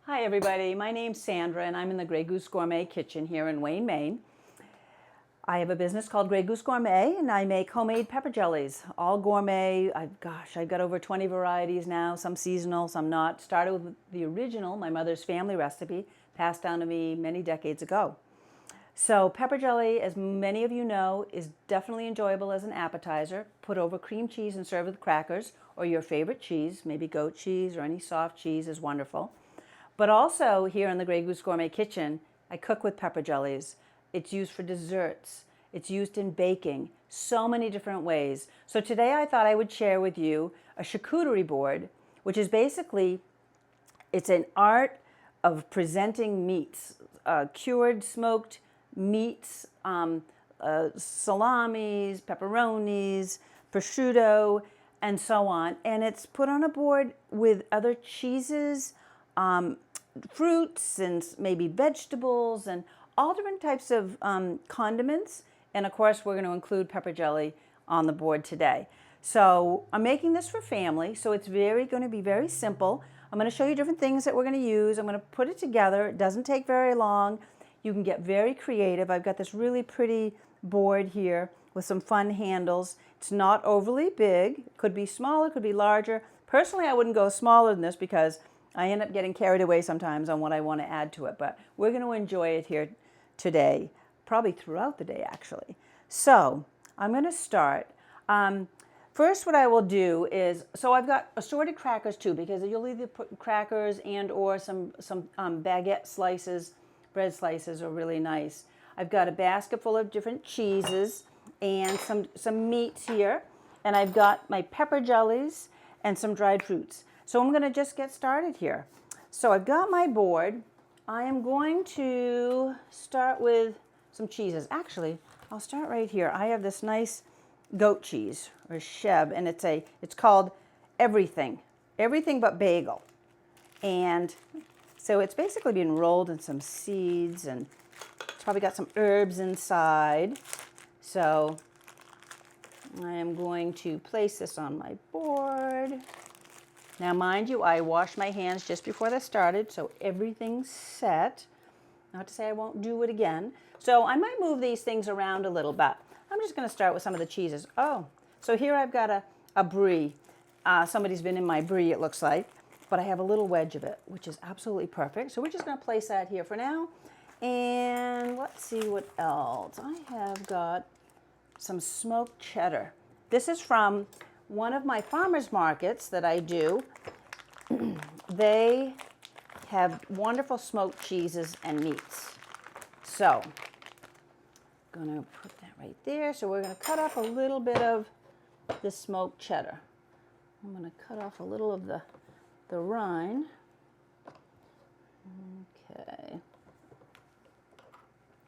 Hi everybody, my name's Sandra and I'm in the Grey Goose Gourmet kitchen here in Wayne, Maine. I have a business called Grey Goose Gourmet and I make homemade pepper jellies, all gourmet. I've got over 20 varieties now, some seasonal, some not. Started with the original, my mother's family recipe, passed down to me many decades ago. So pepper jelly, as many of you know, is definitely enjoyable as an appetizer. Put over cream cheese and serve with crackers or your favorite cheese, maybe goat cheese or any soft cheese is wonderful. But also here in the Grey Goose Gourmet kitchen, I cook with pepper jellies. It's used for desserts. It's used in baking, so many different ways. So today I thought I would share with you a charcuterie board, which is basically, it's an art of presenting meats, cured, smoked meats, salamis, pepperonis, prosciutto, and so on. And it's put on a board with other cheeses, fruits and maybe vegetables and all different types of condiments. And of course, we're going to include pepper jelly on the board today. So I'm making this for family, so it's going to be very simple. I'm going to show you different things that we're going to use. I'm going to put it together. It doesn't take very long. You can get very creative. I've got this really pretty board here with some fun handles. It's not overly big. It could be smaller, it could be larger. Personally, I wouldn't go smaller than this because I end up getting carried away sometimes on what I want to add to it, but we're going to enjoy it here today, probably throughout the day actually. So I'm going to start. First, what I will do is, so I've got assorted crackers too, because you'll either put crackers and or some baguette slices, bread slices are really nice. I've got a basket full of different cheeses and some meats here, and I've got my pepper jellies and some dried fruits. So I'm going to just get started here. So I've got my board. I am going to start with some cheeses. Actually, I'll start right here. I have this nice goat cheese or chèvre, and it's called everything but bagel. And so it's basically been rolled in some seeds, and it's probably got some herbs inside. So I am going to place this on my board. Now, mind you, I washed my hands just before this started, so everything's set. Not to say I won't do it again. So I might move these things around a little bit. I'm just going to start with some of the cheeses. Oh, so here I've got a brie. Somebody's been in my brie, it looks like, but I have a little wedge of it, which is absolutely perfect. So we're just going to place that here for now. And let's see what else. I have got some smoked cheddar. This is from one of my farmers markets that I do. They have wonderful smoked cheeses and meats. So I'm going to put that right there. So we're going to cut off a little bit of the smoked cheddar. I'm going to cut off a little of the rind. Okay.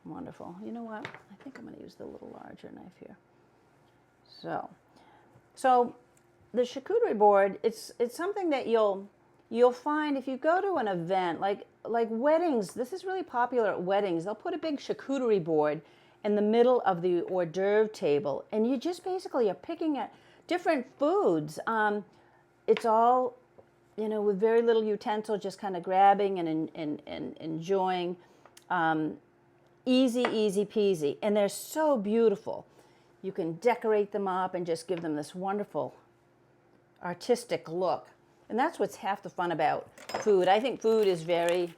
Wonderful. You know what? I think I'm going to use the little larger knife here. So the charcuterie board, it's something that you'll find if you go to an event like weddings. This is really popular at weddings. They'll put a big charcuterie board in the middle of the hors d'oeuvre table, and you just basically are picking at different foods. It's all, with very little utensil, just kind of grabbing and enjoying. Easy peasy, and they're so beautiful. You can decorate them up and just give them this wonderful artistic look. And that's what's half the fun about food. I think food is very,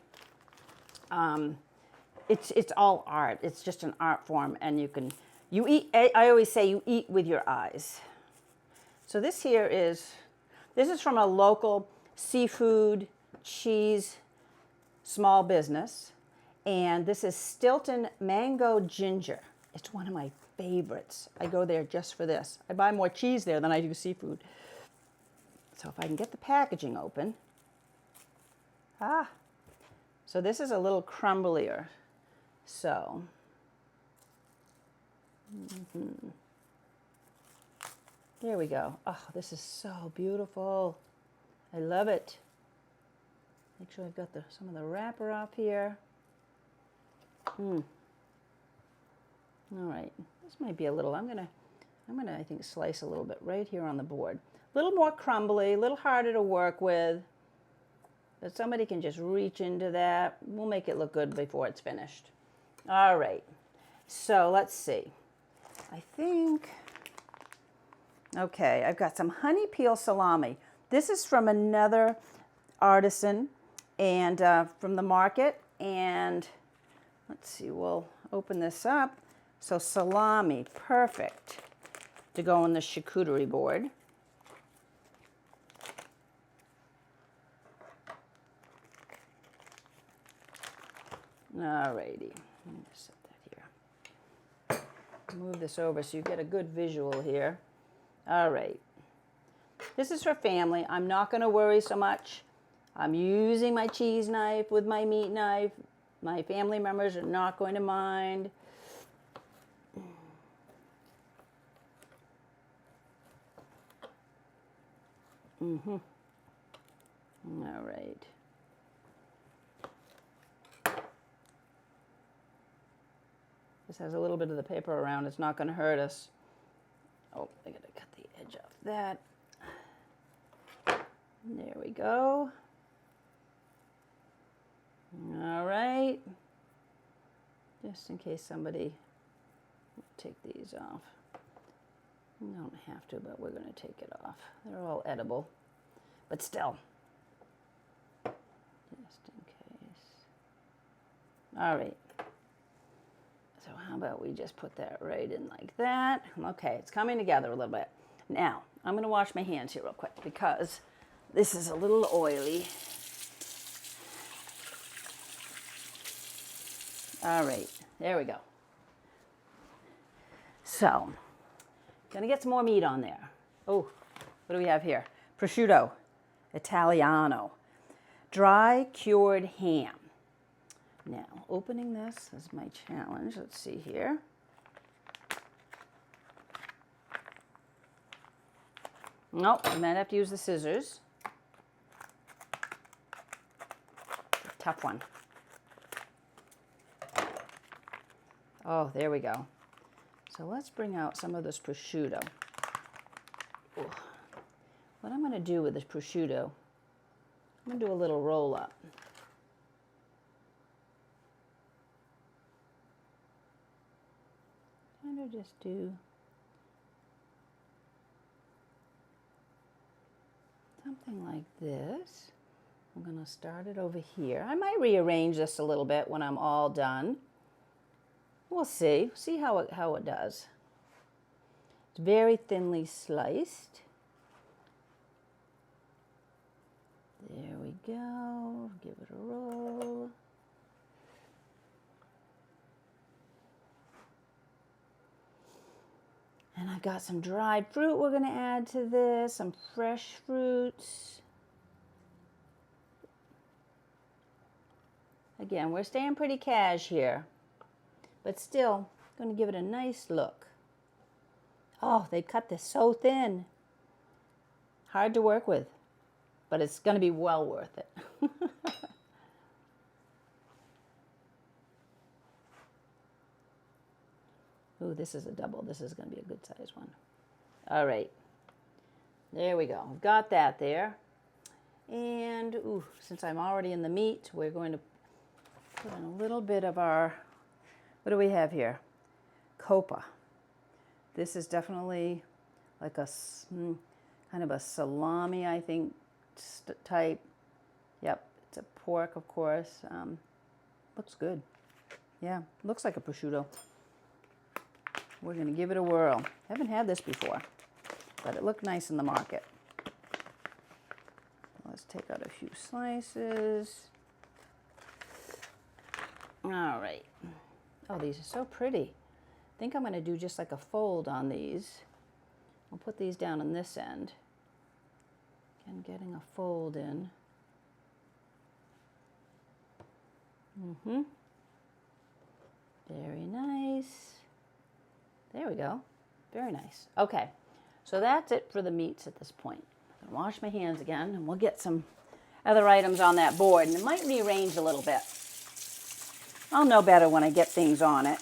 it's all art. It's just an art form, and you eat, I always say you eat with your eyes. So this is from a local seafood cheese small business. And this is Stilton Mango Ginger. It's one of my favorites. I go there just for this. I buy more cheese there than I do seafood. So if I can get the packaging open. So this is a little crumblier. So, there we go. Oh, this is so beautiful. I love it. Make sure I've got some of the wrapper off here. All right, this might be a little, I'm gonna, I think, slice a little bit right here on the board. A little more crumbly, a little harder to work with. But somebody can just reach into that. We'll make it look good before it's finished. All right. So let's see. I think, okay, I've got some honey peel salami. This is from another artisan and from the market. And let's see, we'll open this up. So salami, perfect to go on the charcuterie board. All righty, let me set that here. Move this over so you get a good visual here. All right, this is for family. I'm not going to worry so much. I'm using my cheese knife with my meat knife. My family members are not going to mind. All right. This has a little bit of the paper around. It's not going to hurt us. Oh, I got to cut the edge off that. There we go. All right. Just in case somebody will take these off. You don't have to, but we're going to take it off. They're all edible, but still. Just in case. All right. So how about we just put that right in like that? Okay, it's coming together a little bit. Now, I'm going to wash my hands here real quick because this is a little oily. All right, there we go. So, gonna get some more meat on there. Oh, what do we have here? Prosciutto, Italiano, dry cured ham. Now, opening this is my challenge. Let's see here. Nope, I might have to use the scissors. Tough one. Oh, there we go. So let's bring out some of this prosciutto. Ooh. What I'm going to do with this prosciutto, I'm going to do a little roll up. Kind of just do something like this. I'm going to start it over here. I might rearrange this a little bit when I'm all done. We'll see. See how it does. It's very thinly sliced. There we go. Give it a roll. And I've got some dried fruit we're going to add to this, some fresh fruits. Again, we're staying pretty cash here, but still going to give it a nice look. Oh, they cut this so thin. Hard to work with, but it's going to be well worth it. Ooh, this is a double. This is going to be a good size one. All right. There we go. We've got that there. And, ooh, since I'm already in the meat, we're going to put in a little bit of our, what do we have here? Copa. This is definitely like a kind of a salami, I think, type. Yep, it's a pork, of course. Looks good. Yeah, looks like a prosciutto. We're going to give it a whirl. Haven't had this before, but it looked nice in the market. Let's take out a few slices. All right. Oh, these are so pretty. I think I'm going to do just like a fold on these. I'll put these down on this end. Again, getting a fold in. Very nice. There we go. Very nice. Okay, so that's it for the meats at this point. I'm going to wash my hands again, and we'll get some other items on that board, and it might rearrange a little bit. I'll know better when I get things on it.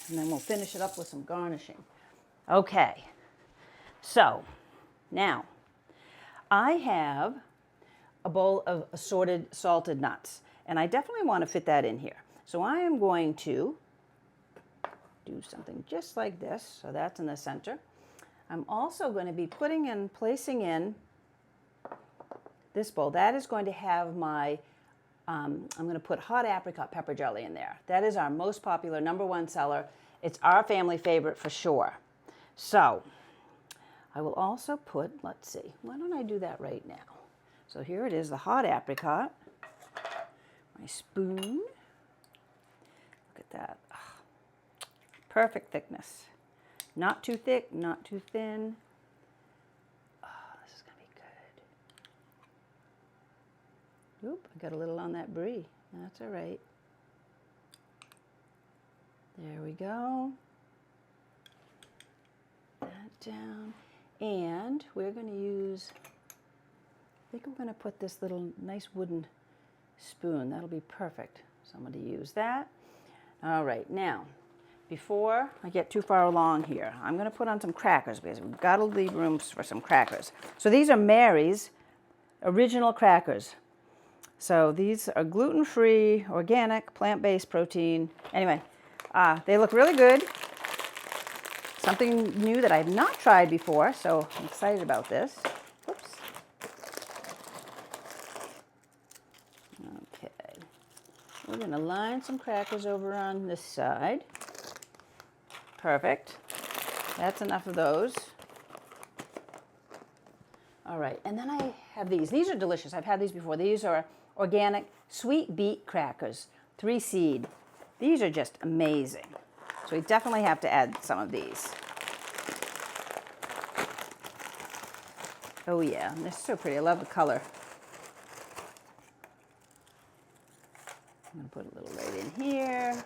And then we'll finish it up with some garnishing. Okay, so now I have a bowl of assorted salted nuts. And I definitely want to fit that in here. So I am going to do something just like this. So that's in the center. I'm also going to be placing in this bowl. That is going to have my, I'm going to put hot apricot pepper jelly in there. That is our most popular #1 seller. It's our family favorite for sure. So I will also put, let's see, why don't I do that right now? So here it is, the hot apricot. My spoon. Look at that. Oh, perfect thickness. Not too thick, not too thin. Oh, this is going to be good. Oop, I got a little on that brie. That's all right. There we go. That down. And we're going to use, I think we're going to put this little nice wooden spoon. That'll be perfect. So I'm going to use that. All right, now, before I get too far along here, I'm going to put on some crackers because we've got to leave room for some crackers. So these are Mary's original crackers. So these are gluten-free, organic, plant-based protein. Anyway, they look really good. Something new that I've not tried before, so I'm excited about this. Oops. Okay. We're going to line some crackers over on this side. Perfect. That's enough of those. All right, and then I have these. These are delicious. I've had these before. These are organic sweet beet crackers, 3 seed. These are just amazing. So we definitely have to add some of these. Oh yeah, they're so pretty. I love the color. I'm going to put a little right in here.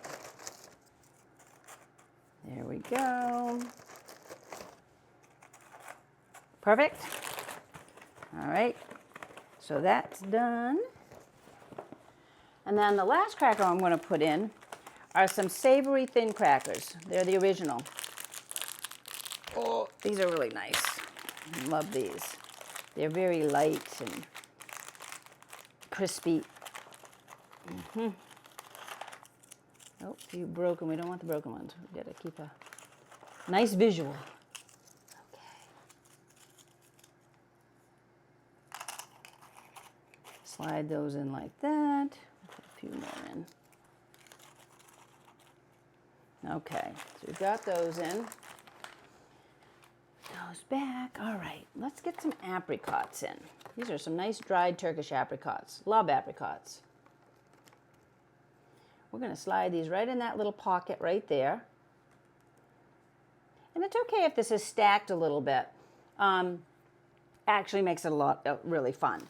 There we go. Perfect. All right, so that's done. And then the last cracker I'm going to put in are some savory thin crackers. They're the original. Oh, these are really nice. I love these. They're very light and crispy. Oh, a few broken. We don't want the broken ones. We've got to keep a nice visual. Okay. Slide those in like that. Put a few more in. Okay, so we've got those in. Those back. All right, let's get some apricots in. These are some nice dried Turkish apricots. Love apricots. We're going to slide these right in that little pocket right there. And it's okay if this is stacked a little bit. Actually makes it a lot really fun.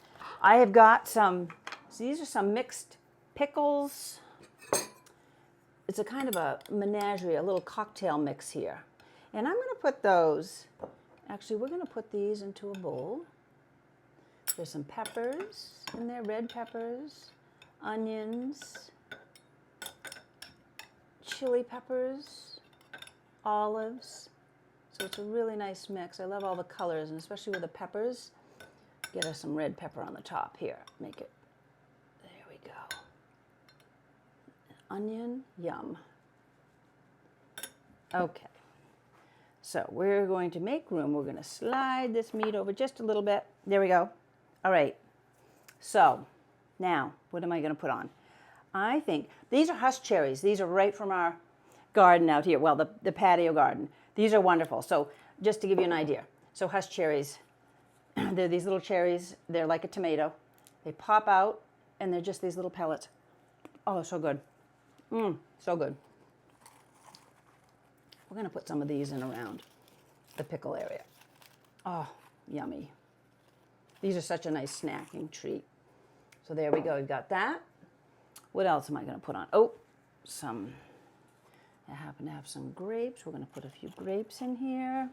I have got some, so these are some mixed pickles. It's a kind of a menagerie, a little cocktail mix here. And I'm going to put those, actually we're going to put these into a bowl. There's some peppers in there, red peppers, onions, chili peppers, olives. So it's a really nice mix. I love all the colors, and especially with the peppers. Get us some red pepper on the top here. Make it, there we go. Onion, yum. Okay. So we're going to make room. We're going to slide this meat over just a little bit. There we go. All right. So now, what am I going to put on? I think these are husk cherries. These are right from our garden out here. Well, the patio garden. These are wonderful. So just to give you an idea. So husk cherries, they're these little cherries. They're like a tomato. They pop out, and they're just these little pellets. Oh, so good. So good. We're going to put some of these in around the pickle area. Oh, yummy. These are such a nice snacking treat. So there we go. We've got that. What else am I going to put on? Oh, I happen to have some grapes. We're going to put a few grapes in here.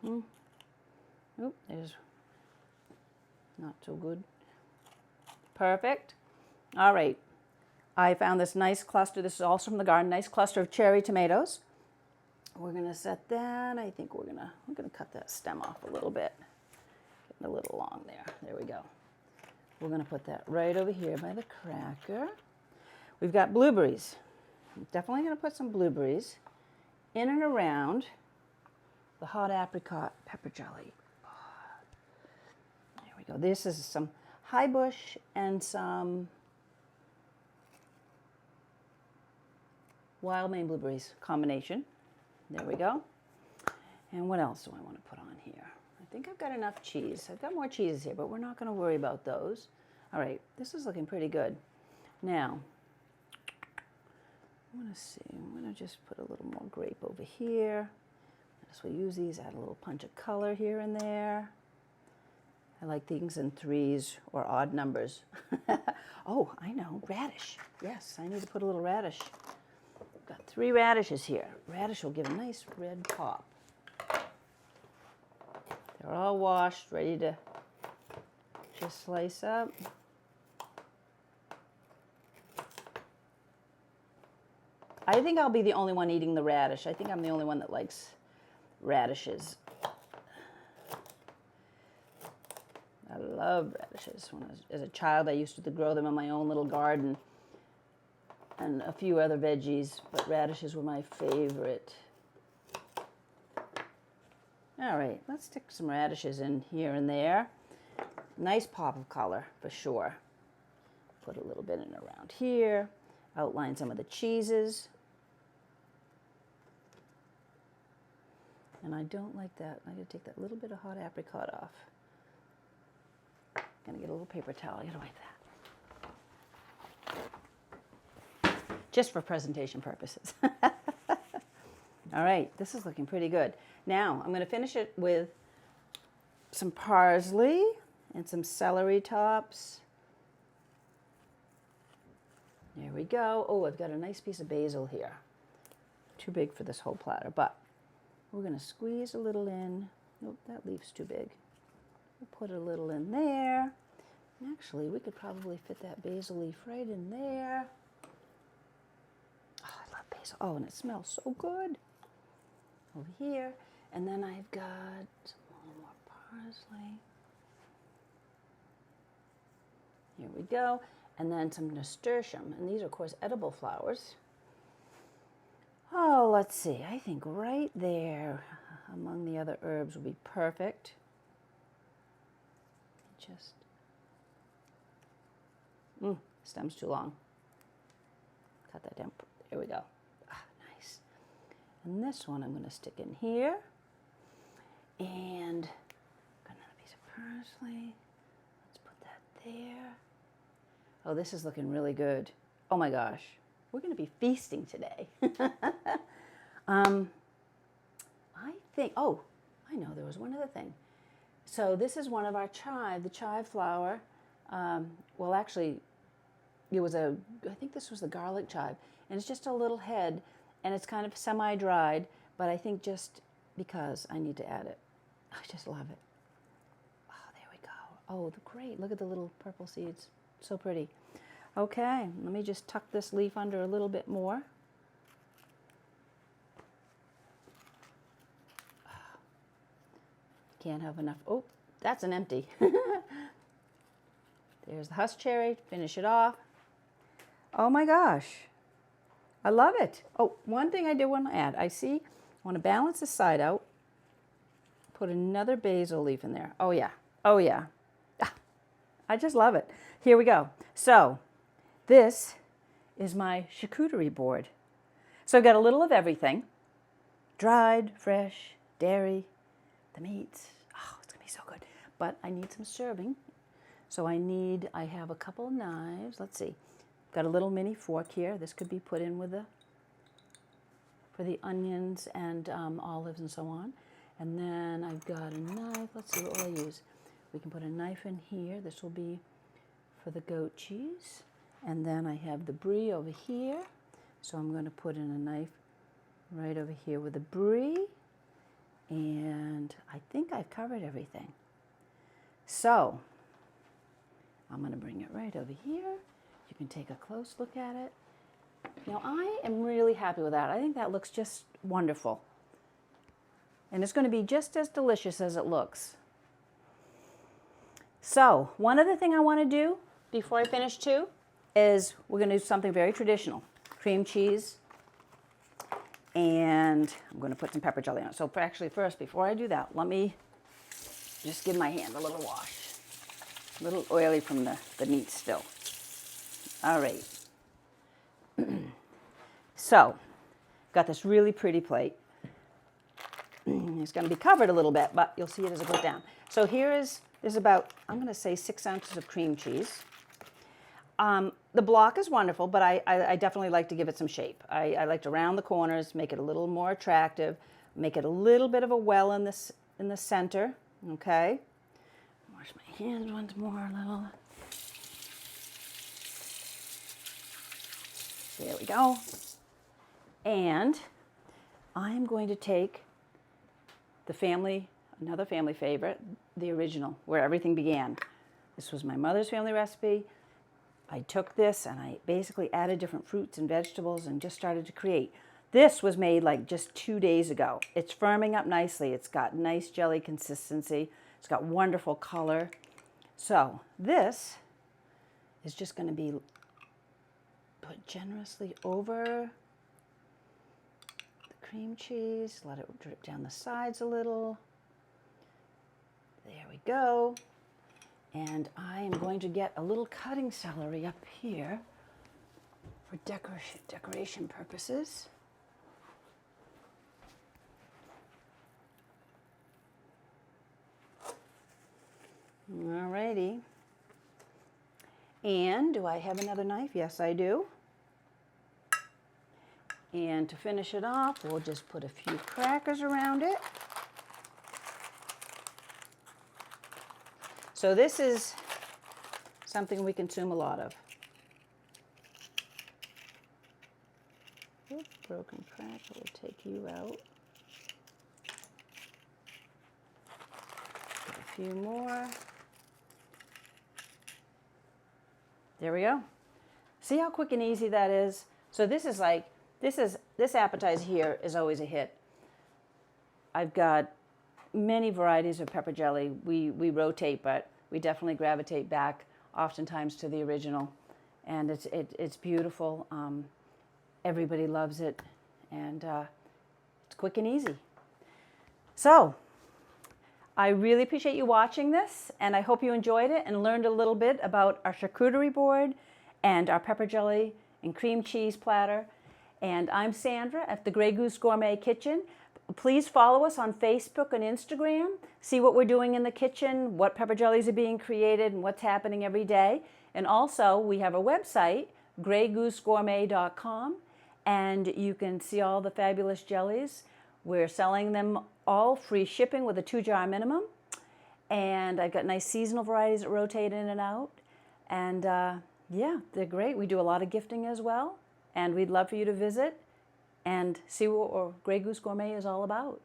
Oop, there's not so good. Perfect. All right. I found this nice cluster. This is also from the garden. Nice cluster of cherry tomatoes. We're going to set that. I think we're going to cut that stem off a little bit. Get belong there. There we go. We're going to put that right over here by the cracker. We've got blueberries. I'm definitely going to put some blueberries in and around the hot apricot pepper jelly. There we go. This is some high bush and some wild Maine blueberries combination. There we go. And what else do I want to put on here? I think I've got enough cheese. I've got more cheeses here, but we're not going to worry about those. All right, this is looking pretty good. Now, I want to see. I'm going to just put a little more grape over here. As we use these, add a little punch of color here and there. I like things in threes or odd numbers. Oh, I know, radish. Yes, I need to put a little radish. I've got 3 radishes here. Radish will give a nice red pop. They're all washed, ready to just slice up. I think I'll be the only one eating the radish. I think I'm the only one that likes radishes. I love radishes. As a child, I used to grow them in my own little garden and a few other veggies, but radishes were my favorite. All right, let's stick some radishes in here and there. Nice pop of color for sure. Put a little bit in around here. Outline some of the cheeses. And I don't like that. I'm going to take that little bit of hot apricot off. I'm going to get a little paper towel. You don't like that. Just for presentation purposes. All right, this is looking pretty good. Now, I'm going to finish it with some parsley and some celery tops. There we go. Oh, I've got a nice piece of basil here. Too big for this whole platter, but we're going to squeeze a little in. Nope, that leaf's too big. We'll put a little in there. Actually, we could probably fit that basil leaf right in there. Oh, I love basil. Oh, and it smells so good. Over here. And then I've got a little more parsley. Here we go. And then some nasturtium. And these are, of course, edible flowers. Oh, let's see. I think right there among the other herbs will be perfect. Just, stem's too long. Cut that down. There we go. Ah, nice. And this one I'm going to stick in here. And got another piece of parsley. Let's put that there. Oh, this is looking really good. Oh my gosh. We're going to be feasting today. I think, oh, I know there was one other thing. So this is one of our chive, the chive flower. Well, actually, it was I think this was the garlic chive. And it's just a little head, and it's kind of semi-dried, but I think just because I need to add it. I just love it. Oh, there we go. Oh, great. Look at the little purple seeds. So pretty. Okay, let me just tuck this leaf under a little bit more. Can't have enough. Oh, that's an empty. There's the husk cherry. Finish it off. Oh my gosh. I love it. Oh, one thing I did want to add. I want to balance this side out. Put another basil leaf in there. Oh yeah. Oh yeah. I just love it. Here we go. So this is my charcuterie board. So I've got a little of everything. Dried, fresh, dairy, the meats. Oh, it's going to be so good. But I need some serving. So I have a couple of knives. Let's see. Got a little mini fork here. This could be put in with for the onions and olives and so on. And then I've got a knife. Let's see, what will I use? We can put a knife in here. This will be for the goat cheese. And then I have the brie over here. So I'm going to put in a knife right over here with the brie. And I think I've covered everything. So I'm going to bring it right over here. You can take a close look at it. Now I am really happy with that. I think that looks just wonderful. And it's going to be just as delicious as it looks. So one other thing I want to do before I finish too is we're going to do something very traditional. Cream cheese, and I'm going to put some pepper jelly on it. So actually first, before I do that, let me just give my hand a little wash. A little oily from the meat still. All right. So, got this really pretty plate. It's going to be covered a little bit, but you'll see it as it goes down. So there's about, I'm going to say 6 ounces of cream cheese. The block is wonderful, but I definitely like to give it some shape. I like to round the corners, make it a little more attractive, make it a little bit of a well in the center, okay? Wash my hands once more a little. There we go. And I'm going to take another family favorite, the original, where everything began. This was my mother's family recipe. I took this and I basically added different fruits and vegetables and just started to create. This was made like just 2 days ago. It's firming up nicely. It's got nice jelly consistency. It's got wonderful color. So this is just going to be put generously over the cream cheese. Let it drip down the sides a little. There we go. And I am going to get a little cutting celery up here for decoration purposes. Alrighty. And do I have another knife? Yes, I do. And to finish it off, we'll just put a few crackers around it. So this is something we consume a lot of. Oops, broken cracker, we'll take you out. Get a few more. There we go. See how quick and easy that is? So this appetizer here is always a hit. I've got many varieties of pepper jelly. We rotate, but we definitely gravitate back oftentimes to the original. And it's beautiful. Everybody loves it. And it's quick and easy. So I really appreciate you watching this, and I hope you enjoyed it and learned a little bit about our charcuterie board and our pepper jelly and cream cheese platter. And I'm Sandra at the Grey Goose Gourmet Kitchen. Please follow us on Facebook and Instagram. See what we're doing in the kitchen, what pepper jellies are being created, and what's happening every day. And also, we have a website, greygoosegourmet.com, and you can see all the fabulous jellies. We're selling them all free shipping with a 2-jar minimum. And I've got nice seasonal varieties that rotate in and out. And yeah, they're great. We do a lot of gifting as well. And we'd love for you to visit and see what Grey Goose Gourmet is all about.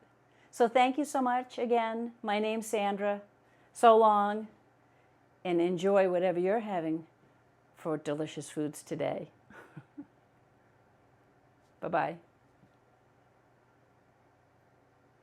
So thank you so much again. My name's Sandra. So long, and enjoy whatever you're having for delicious foods today. Bye-bye.